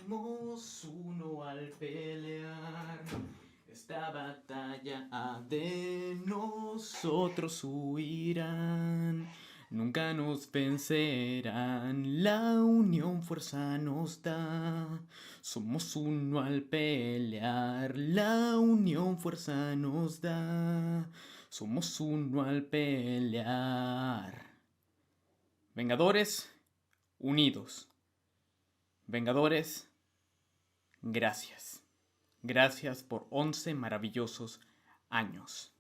Somos uno al pelear esta batalla, de nosotros huirán, nunca nos vencerán, la unión fuerza nos da. Somos uno al pelear, la unión fuerza nos da. Somos uno al pelear. Vengadores, unidos. Vengadores, gracias. Gracias por 11 maravillosos años.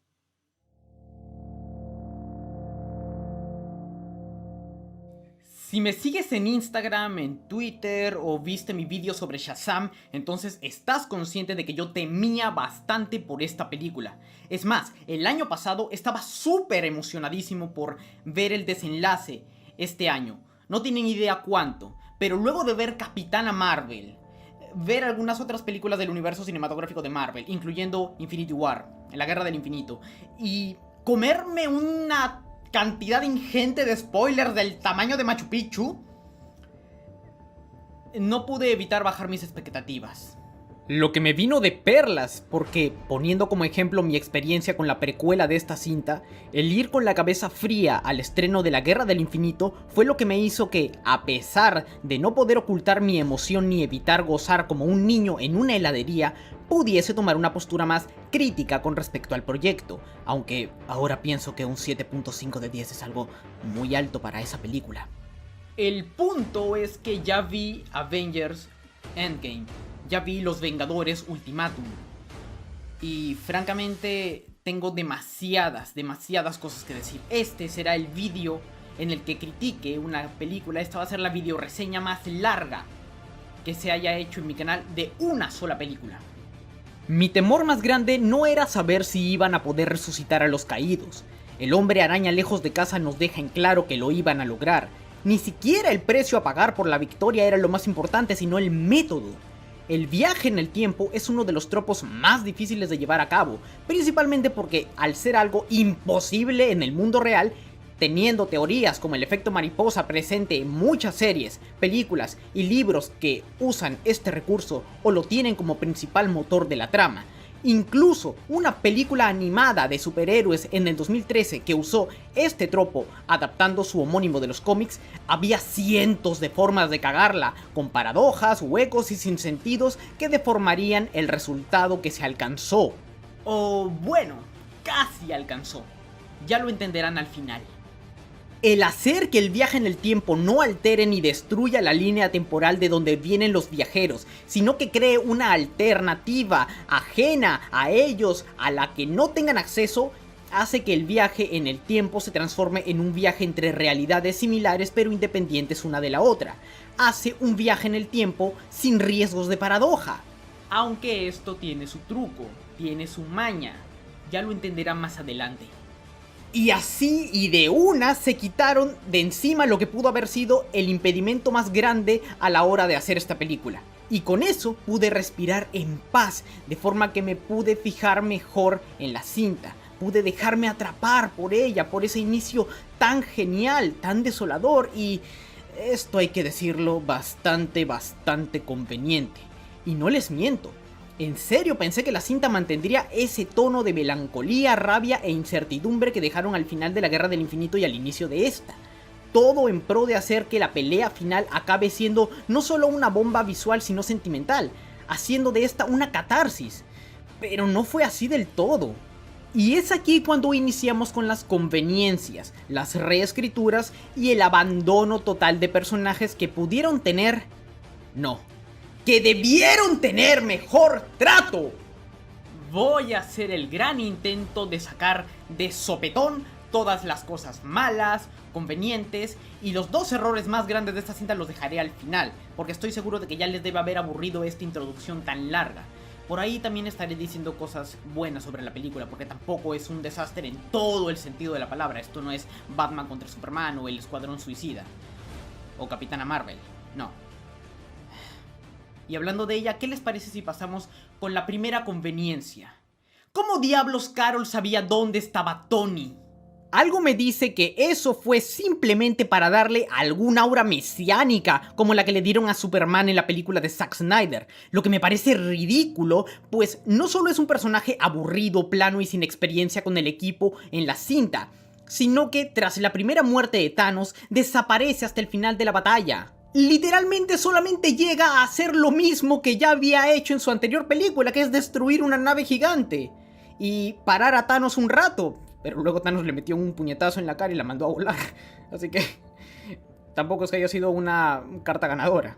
Si me sigues en Instagram, en Twitter o viste mi vídeo sobre Shazam, entonces estás consciente de que yo temía bastante por esta película. Es más, el año pasado estaba súper emocionadísimo por ver el desenlace este año. No tienen idea cuánto, pero luego de ver Capitana Marvel, ver algunas otras películas del universo cinematográfico de Marvel, incluyendo Infinity War, La Guerra del Infinito, y comerme una cantidad ingente de spoilers del tamaño de Machu Picchu, no pude evitar bajar mis expectativas. Lo que me vino de perlas, porque, poniendo como ejemplo mi experiencia con la precuela de esta cinta, el ir con la cabeza fría al estreno de La Guerra del Infinito fue lo que me hizo que, a pesar de no poder ocultar mi emoción ni evitar gozar como un niño en una heladería, pudiese tomar una postura más crítica con respecto al proyecto, aunque ahora pienso que un 7.5 de 10 es algo muy alto para esa película. El punto es que ya vi Avengers Endgame. Ya vi Los Vengadores Ultimátum. Y francamente tengo demasiadas cosas que decir. Este será el vídeo en el que critique una película. Esta va a ser la video reseña más larga que se haya hecho en mi canal de una sola película. Mi temor más grande no era saber si iban a poder resucitar a los caídos. El Hombre Araña lejos de casa nos deja en claro que lo iban a lograr. Ni siquiera el precio a pagar por la victoria era lo más importante, sino el método. El viaje en el tiempo es uno de los tropos más difíciles de llevar a cabo, principalmente porque al ser algo imposible en el mundo real, teniendo teorías como el efecto mariposa presente en muchas series, películas y libros que usan este recurso o lo tienen como principal motor de la trama. Incluso una película animada de superhéroes en el 2013 que usó este tropo adaptando su homónimo de los cómics, había cientos de formas de cagarla, con paradojas, huecos y sinsentidos que deformarían el resultado que se alcanzó. O bueno, casi alcanzó. Ya lo entenderán al final. El hacer que el viaje en el tiempo no altere ni destruya la línea temporal de donde vienen los viajeros, sino que cree una alternativa ajena a ellos a la que no tengan acceso, hace que el viaje en el tiempo se transforme en un viaje entre realidades similares pero independientes una de la otra. Hace un viaje en el tiempo sin riesgos de paradoja. Aunque esto tiene su truco, tiene su maña, ya lo entenderán más adelante. Y así y de una se quitaron de encima lo que pudo haber sido el impedimento más grande a la hora de hacer esta película. Y con eso pude respirar en paz, de forma que me pude fijar mejor en la cinta. Pude dejarme atrapar por ella, por ese inicio tan genial, tan desolador y, esto hay que decirlo, bastante conveniente. Y no les miento. En serio pensé que la cinta mantendría ese tono de melancolía, rabia e incertidumbre que dejaron al final de La Guerra del Infinito y al inicio de esta. Todo en pro de hacer que la pelea final acabe siendo no solo una bomba visual sino sentimental, haciendo de esta una catarsis. Pero no fue así del todo. Y es aquí cuando iniciamos con las conveniencias, las reescrituras y el abandono total de personajes que pudieron tener... no, que debieron tener mejor trato. Voy a hacer el gran intento de sacar de sopetón todas las cosas malas, convenientes y los dos errores más grandes de esta cinta los dejaré al final, porque estoy seguro de que ya les debe haber aburrido esta introducción tan larga. Por ahí también estaré diciendo cosas buenas sobre la película, porque tampoco es un desastre en todo el sentido de la palabra. Esto no es Batman contra Superman o el Escuadrón Suicida o Capitana Marvel, no. Y hablando de ella, ¿qué les parece si pasamos con la primera conveniencia? ¿Cómo diablos Carol sabía dónde estaba Tony? Algo me dice que eso fue simplemente para darle alguna aura mesiánica, como la que le dieron a Superman en la película de Zack Snyder, lo que me parece ridículo, pues no solo es un personaje aburrido, plano y sin experiencia con el equipo en la cinta, sino que tras la primera muerte de Thanos desaparece hasta el final de la batalla. Literalmente solamente llega a hacer lo mismo que ya había hecho en su anterior película, que es destruir una nave gigante y parar a Thanos un rato. Pero luego Thanos le metió un puñetazo en la cara y la mandó a volar. Así que tampoco es que haya sido una carta ganadora.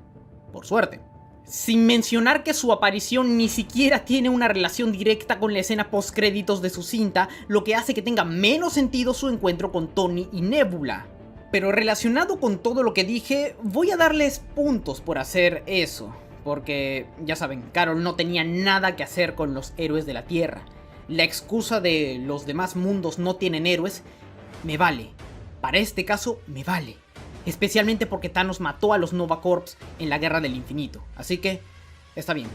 Por suerte. Sin mencionar que su aparición ni siquiera tiene una relación directa con la escena post-créditos de su cinta, lo que hace que tenga menos sentido su encuentro con Tony y Nebula. Pero relacionado con todo lo que dije, voy a darles puntos por hacer eso. Porque, ya saben, Carol no tenía nada que hacer con los héroes de la Tierra. La excusa de los demás mundos no tienen héroes, me vale. Para este caso, me vale. Especialmente porque Thanos mató a los Nova Corps en la Guerra del Infinito. Así que, está bien.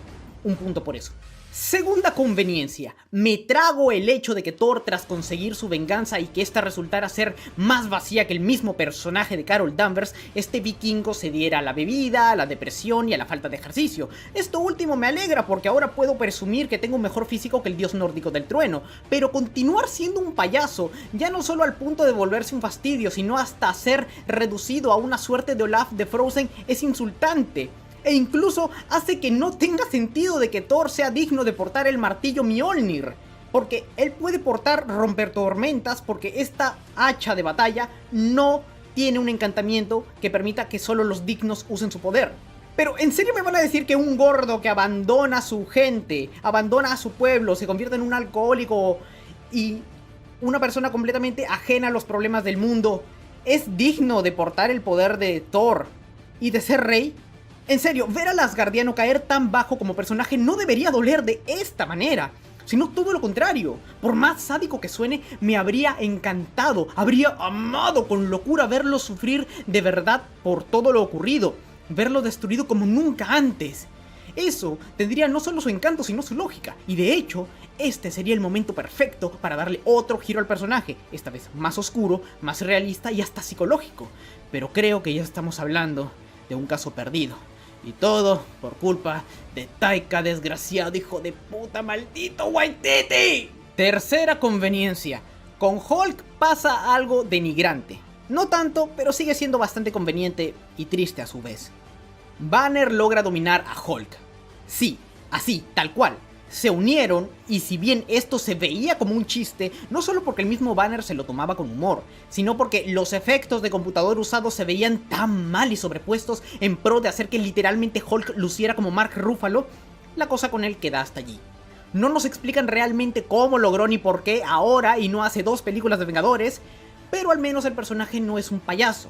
Un punto por eso. Segunda conveniencia, me trago el hecho de que Thor, tras conseguir su venganza y que esta resultara ser más vacía que el mismo personaje de Carol Danvers, este vikingo se diera a la bebida, a la depresión y a la falta de ejercicio. Esto último me alegra porque ahora puedo presumir que tengo un mejor físico que el dios nórdico del trueno, pero continuar siendo un payaso, ya no solo al punto de volverse un fastidio, sino hasta ser reducido a una suerte de Olaf de Frozen es insultante. E incluso hace que no tenga sentido de que Thor sea digno de portar el martillo Mjolnir, porque él puede portar romper tormentas porque esta hacha de batalla no tiene un encantamiento que permita que solo los dignos usen su poder. Pero ¿en serio me van a decir que un gordo que abandona a su gente, abandona a su pueblo, se convierte en un alcohólico y una persona completamente ajena a los problemas del mundo es digno de portar el poder de Thor y de ser rey? En serio, ver al Asgardiano caer tan bajo como personaje no debería doler de esta manera, sino todo lo contrario. Por más sádico que suene, me habría encantado, habría amado con locura verlo sufrir de verdad por todo lo ocurrido, verlo destruido como nunca antes. Eso tendría no solo su encanto, sino su lógica, y de hecho, este sería el momento perfecto para darle otro giro al personaje, esta vez más oscuro, más realista y hasta psicológico. Pero creo que ya estamos hablando de un caso perdido. Y todo por culpa de Taika, desgraciado hijo de puta, maldito Waititi. Tercera conveniencia. Con Hulk pasa algo denigrante. No tanto, pero sigue siendo bastante conveniente y triste a su vez. Banner logra dominar a Hulk. Sí, así, tal cual. Se unieron y si bien esto se veía como un chiste, no solo porque el mismo Banner se lo tomaba con humor, sino porque los efectos de computador usados se veían tan mal y sobrepuestos en pro de hacer que literalmente Hulk luciera como Mark Ruffalo, la cosa con él queda hasta allí. No nos explican realmente cómo logró ni por qué ahora y no hace 2 películas de Vengadores, pero al menos el personaje no es un payaso.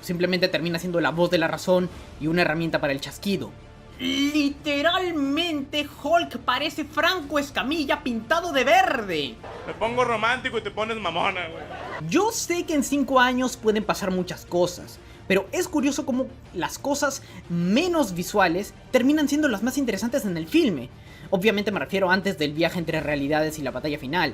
Simplemente termina siendo la voz de la razón y una herramienta para el chasquido. Literalmente Hulk parece Franco Escamilla pintado de verde. Me pongo romántico y te pones mamona, güey. Yo sé que en 5 años pueden pasar muchas cosas, pero es curioso cómo las cosas menos visuales terminan siendo las más interesantes en el filme. Obviamente me refiero antes del viaje entre realidades y la batalla final.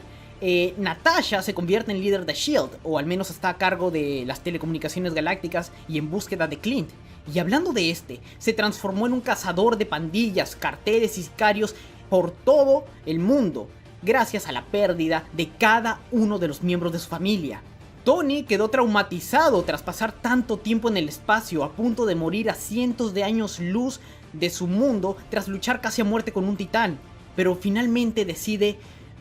Natasha se convierte en líder de S.H.I.E.L.D., o al menos está a cargo de las telecomunicaciones galácticas y en búsqueda de Clint. Y hablando de este, se transformó en un cazador de pandillas, carteles y sicarios por todo el mundo, gracias a la pérdida de cada uno de los miembros de su familia. Tony quedó traumatizado tras pasar tanto tiempo en el espacio, a punto de morir a cientos de años luz de su mundo tras luchar casi a muerte con un titán, pero finalmente decide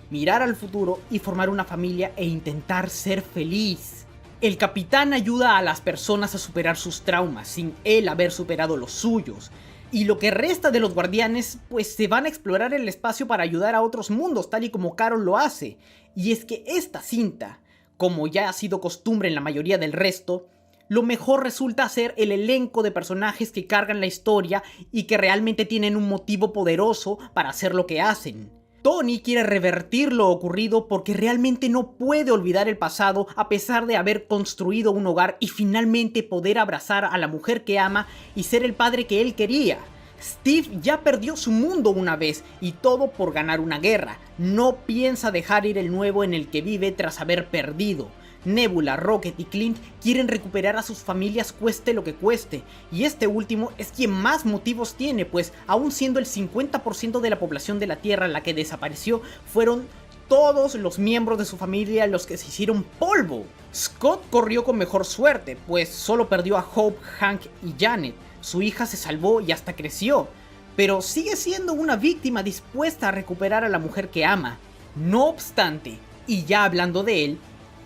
mirar al futuro y formar una familia e intentar ser feliz. El capitán ayuda a las personas a superar sus traumas sin él haber superado los suyos. Y lo que resta de los guardianes pues se van a explorar el espacio para ayudar a otros mundos, tal y como Carol lo hace. Y es que esta cinta, como ya ha sido costumbre en la mayoría del resto, lo mejor resulta ser el elenco de personajes que cargan la historia y que realmente tienen un motivo poderoso para hacer lo que hacen. Tony quiere revertir lo ocurrido porque realmente no puede olvidar el pasado a pesar de haber construido un hogar y finalmente poder abrazar a la mujer que ama y ser el padre que él quería. Steve ya perdió su mundo una vez y todo por ganar una guerra. No piensa dejar ir el nuevo en el que vive tras haber perdido. Nebula, Rocket y Clint quieren recuperar a sus familias cueste lo que cueste, y este último es quien más motivos tiene, pues aún siendo el 50% de la población de la Tierra la que desapareció, fueron todos los miembros de su familia los que se hicieron polvo. Scott corrió con mejor suerte, pues solo perdió a Hope, Hank y Janet. Su hija se salvó y hasta creció, pero sigue siendo una víctima dispuesta a recuperar a la mujer que ama. No obstante, y ya hablando de él,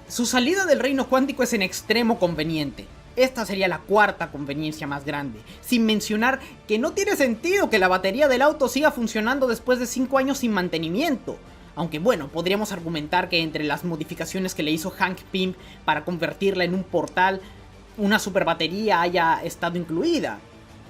su salida del reino cuántico es en extremo conveniente. Esta sería la cuarta conveniencia más grande, sin mencionar que no tiene sentido que la batería del auto siga funcionando después de 5 años sin mantenimiento. Aunque bueno, podríamos argumentar que entre las modificaciones que le hizo Hank Pym para convertirla en un portal, una super batería haya estado incluida.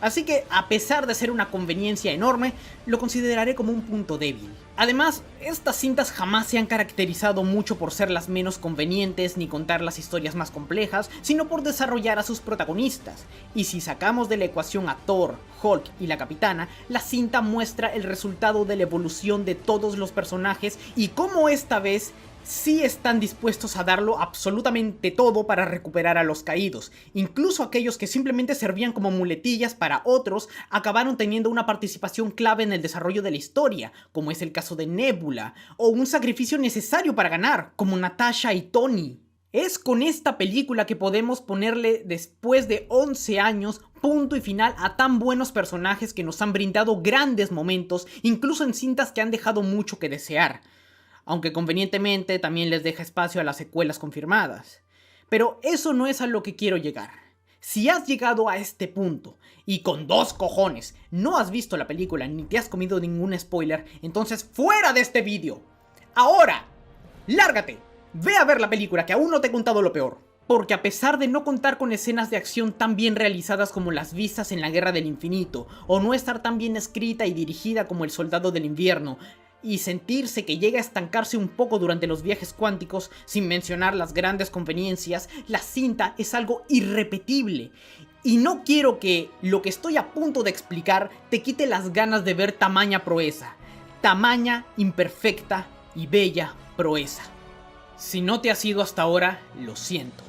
Así que, a pesar de ser una conveniencia enorme, lo consideraré como un punto débil. Además, estas cintas jamás se han caracterizado mucho por ser las menos convenientes ni contar las historias más complejas, sino por desarrollar a sus protagonistas. Y si sacamos de la ecuación a Thor, Hulk y la Capitana, la cinta muestra el resultado de la evolución de todos los personajes y cómo esta vez sí están dispuestos a darlo absolutamente todo para recuperar a los caídos. Incluso aquellos que simplemente servían como muletillas para otros acabaron teniendo una participación clave en el desarrollo de la historia, como es el caso de Nebula, o un sacrificio necesario para ganar, como Natasha y Tony. Es con esta película que podemos ponerle, después de 11 años, punto y final a tan buenos personajes que nos han brindado grandes momentos, incluso en cintas que han dejado mucho que desear. Aunque convenientemente también les deja espacio a las secuelas confirmadas. Pero eso no es a lo que quiero llegar. Si has llegado a este punto y con 2 cojones no has visto la película ni te has comido ningún spoiler, entonces ¡fuera de este vídeo! ¡Ahora! ¡Lárgate! Ve a ver la película, que aún no te he contado lo peor. Porque a pesar de no contar con escenas de acción tan bien realizadas como las vistas en la Guerra del Infinito, o no estar tan bien escrita y dirigida como El Soldado del Invierno, y sentirse que llega a estancarse un poco durante los viajes cuánticos, sin mencionar las grandes conveniencias, la cinta es algo irrepetible. Y no quiero que lo que estoy a punto de explicar te quite las ganas de ver tamaña proeza. Tamaña, imperfecta y bella proeza. Si no te has ido hasta ahora, lo siento.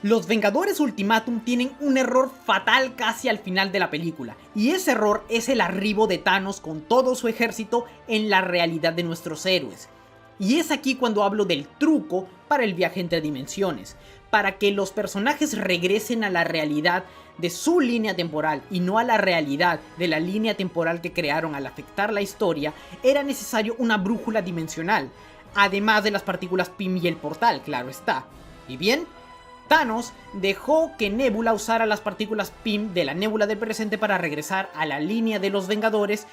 Los Vengadores Ultimátum tienen un error fatal casi al final de la película, y ese error es el arribo de Thanos con todo su ejército en la realidad de nuestros héroes. Y es aquí cuando hablo del truco para el viaje entre dimensiones. Para que los personajes regresen a la realidad de su línea temporal y no a la realidad de la línea temporal que crearon al afectar la historia, era necesario una brújula dimensional, además de las partículas Pym y el portal, claro está. ¿Y bien? Thanos dejó que Nebula usara las partículas Pym de la Nebula del presente para regresar a la línea de los Vengadores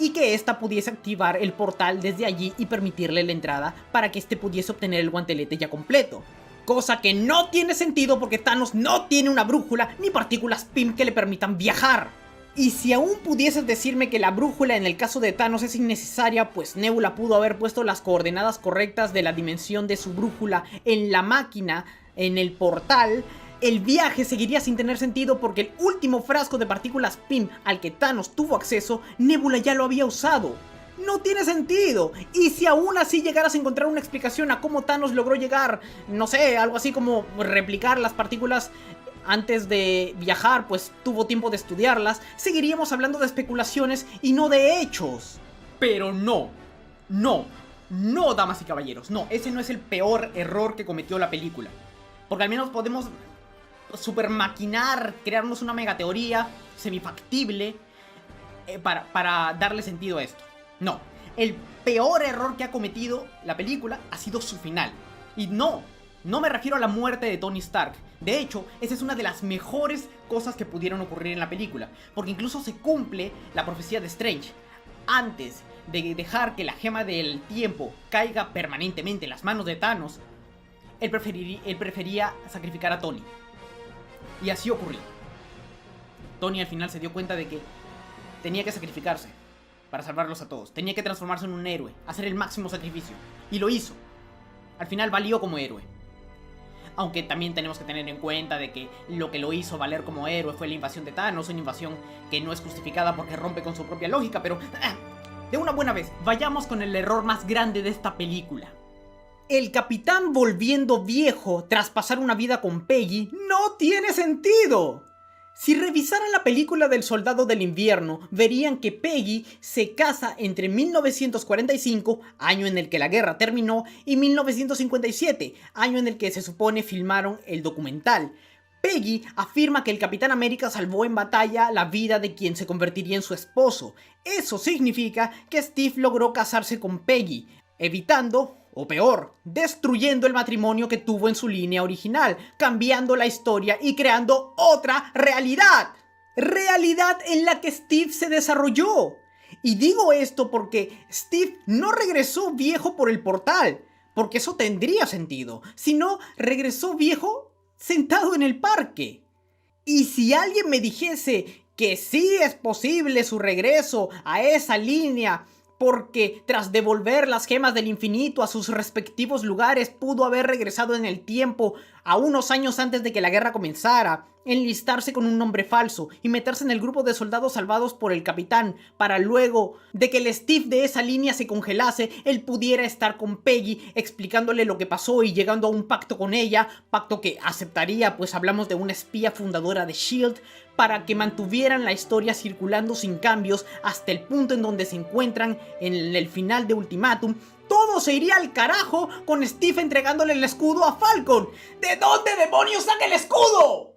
y que ésta pudiese activar el portal desde allí y permitirle la entrada para que éste pudiese obtener el guantelete ya completo. Cosa que no tiene sentido porque Thanos no tiene una brújula ni partículas Pym que le permitan viajar. Y si aún pudieses decirme que la brújula en el caso de Thanos es innecesaria, pues Nebula pudo haber puesto las coordenadas correctas de la dimensión de su brújula en la máquina, en el portal, el viaje seguiría sin tener sentido porque el último frasco de partículas Pym al que Thanos tuvo acceso, Nebula ya lo había usado. No tiene sentido. Y si aún así llegaras a encontrar una explicación a cómo Thanos logró llegar, no sé, algo así como replicar las partículas antes de viajar, pues tuvo tiempo de estudiarlas, seguiríamos hablando de especulaciones y no de hechos. Pero no, damas y caballeros, no, ese no es el peor error que cometió la película. Porque al menos podemos supermaquinar, crearnos una megateoría semifactible para darle sentido a esto. No, el peor error que ha cometido la película ha sido su final. Y no me refiero a la muerte de Tony Stark. De hecho, esa es una de las mejores cosas que pudieron ocurrir en la película, porque incluso se cumple la profecía de Strange. Antes de dejar que la gema del tiempo caiga permanentemente en las manos de Thanos, él prefería sacrificar a Tony. Y así ocurrió. Tony al final se dio cuenta de que tenía que sacrificarse para salvarlos a todos. Tenía que transformarse en un héroe, hacer el máximo sacrificio. Y lo hizo. Al final valió como héroe. Aunque también tenemos que tener en cuenta de que lo que lo hizo valer como héroe fue la invasión de Thanos, una invasión que no es justificada porque rompe con su propia lógica, pero de una buena vez, vayamos con el error más grande de esta película. el capitán volviendo viejo tras pasar una vida con Peggy no tiene sentido. Si revisaran la película del Soldado del Invierno, verían que Peggy se casa entre 1945, año en el que la guerra terminó, y 1957, año en el que se supone filmaron el documental. Peggy afirma que el Capitán América salvó en batalla la vida de quien se convertiría en su esposo. Eso significa que Steve logró casarse con Peggy, evitando, o peor, destruyendo el matrimonio que tuvo en su línea original, cambiando la historia y creando otra realidad. Realidad en la que Steve se desarrolló. Y digo esto porque Steve no regresó viejo por el portal, porque eso tendría sentido, sino regresó viejo sentado en el parque. Y si alguien me dijese que sí es posible su regreso a esa línea, porque tras devolver las gemas del infinito a sus respectivos lugares pudo haber regresado en el tiempo a unos años antes de que la guerra comenzara, enlistarse con un nombre falso y meterse en el grupo de soldados salvados por el capitán para luego de que el Steve de esa línea se congelase, él pudiera estar con Peggy explicándole lo que pasó y llegando a un pacto con ella, pacto que aceptaría, pues hablamos de una espía fundadora de S.H.I.E.L.D., para que mantuvieran la historia circulando sin cambios hasta el punto en donde se encuentran en el final de Ultimátum. Todo se iría al carajo con Steve entregándole el escudo a Falcon. ¿De dónde demonios saca el escudo?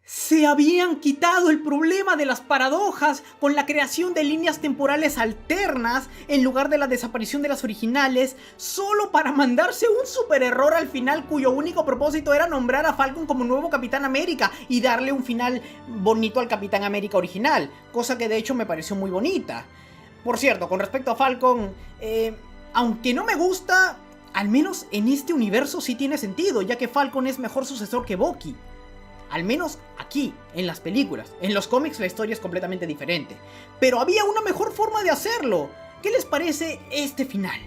Se habían quitado el problema de las paradojas con la creación de líneas temporales alternas en lugar de la desaparición de las originales, solo para mandarse un super error al final cuyo único propósito era nombrar a Falcon como nuevo Capitán América y darle un final bonito al Capitán América original, cosa que de hecho me pareció muy bonita. Por cierto, con respecto a Falcon, aunque no me gusta, al menos en este universo sí tiene sentido, ya que Falcon es mejor sucesor que Bucky. Al menos aquí, en las películas. En los cómics la historia es completamente diferente. Pero había una mejor forma de hacerlo. ¿Qué les parece este final?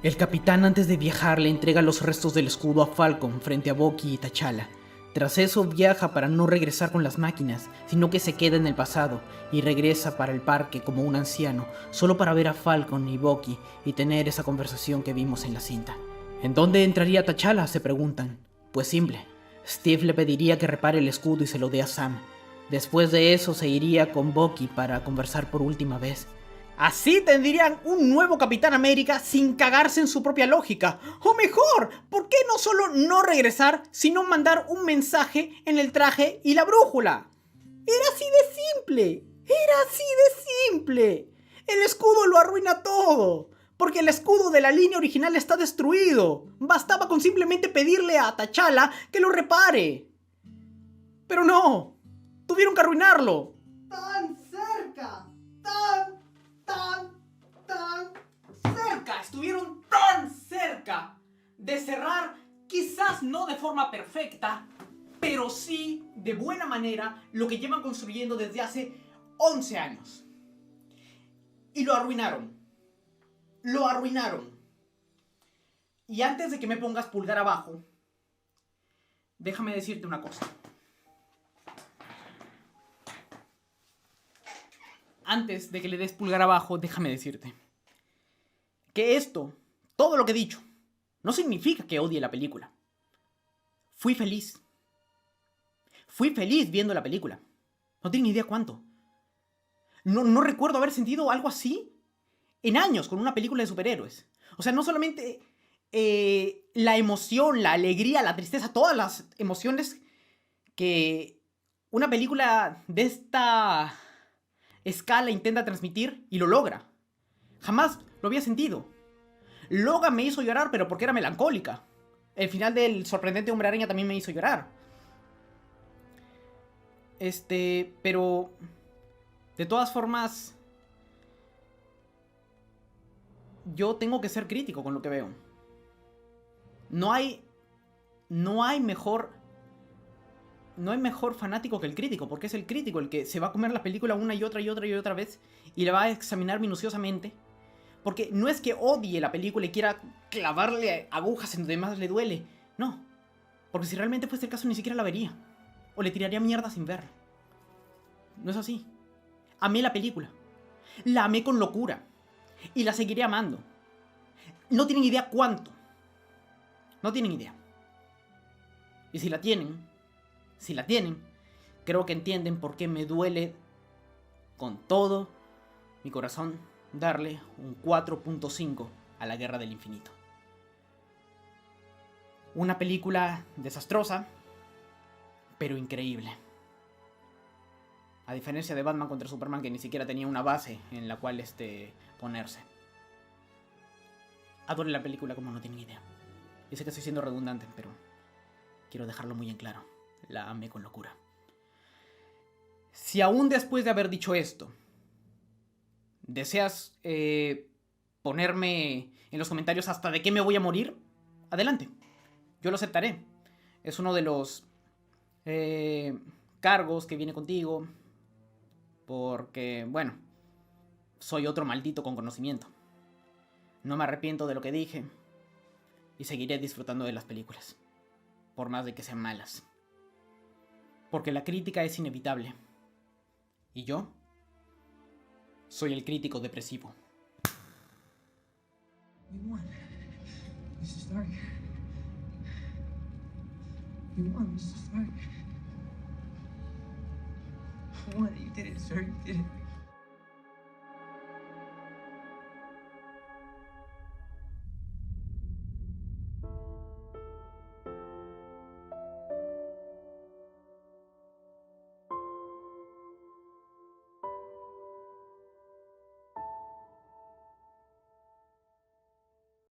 El capitán antes de viajar le entrega los restos del escudo a Falcon frente a Bucky y T'Challa. Tras eso viaja para no regresar con las máquinas, sino que se queda en el pasado y regresa para el parque como un anciano, solo para ver a Falcon y Bucky y tener esa conversación que vimos en la cinta. ¿En dónde entraría T'Challa?, se preguntan. Pues simple. Steve le pediría que repare el escudo y se lo dé a Sam. Después de eso se iría con Bucky para conversar por última vez. Así tendrían un nuevo Capitán América sin cagarse en su propia lógica. O mejor, ¿por qué no solo no regresar, sino mandar un mensaje en el traje y la brújula? Era así de simple. Era así de simple. El escudo lo arruina todo. Porque el escudo de la línea original está destruido. Bastaba con simplemente pedirle a T'Challa que lo repare. Pero no. Tuvieron que arruinarlo. Tan cerca. Tan cerca. Estuvieron tan cerca de cerrar, quizás no de forma perfecta, pero sí de buena manera, lo que llevan construyendo desde hace 11 años. Y lo arruinaron. Lo arruinaron. Y antes de que me pongas pulgar abajo, déjame decirte una cosa. Antes de que le des pulgar abajo, déjame decirte que esto, todo lo que he dicho, no significa que odie la película. Fui feliz. Fui feliz viendo la película. No tengo ni idea cuánto. No recuerdo haber sentido algo así en años con una película de superhéroes. O sea, no solamente la emoción, la alegría, la tristeza, todas las emociones que una película de esta escala intenta transmitir y lo logra. Jamás lo había sentido. Logan me hizo llorar, pero porque era melancólica. El final del sorprendente Hombre Araña también me hizo llorar. Pero de todas formas, yo tengo que ser crítico con lo que veo. No hay mejor fanático que el crítico, porque es el crítico el que se va a comer la película una y otra vez y la va a examinar minuciosamente. Porque no es que odie la película y quiera clavarle agujas en donde más le duele. No. Porque si realmente fuese el caso ni siquiera la vería. O le tiraría mierda sin verla. No es así. Amé la película. La amé con locura. Y la seguiré amando. No tienen idea cuánto. No tienen idea. Y si la tienen, creo que entienden por qué me duele con todo mi corazón darle un 4.5 a La Guerra del Infinito. Una película desastrosa, pero increíble. A diferencia de Batman contra Superman, que ni siquiera tenía una base en la cual ponerse. Adoro la película como no tienen idea. Y sé que estoy siendo redundante, pero quiero dejarlo muy en claro. La amé con locura. Si aún después de haber dicho esto, deseas ponerme en los comentarios hasta de qué me voy a morir, adelante. Yo lo aceptaré. Es uno de los cargos que viene contigo. Porque, bueno, soy otro maldito con conocimiento. No me arrepiento de lo que dije. Y seguiré disfrutando de las películas. Por más de que sean malas. Porque la crítica es inevitable. Y yo soy el crítico depresivo. You won, Mr. Stark. You won, Mr. Stark. You won. You did it, sir. You did it.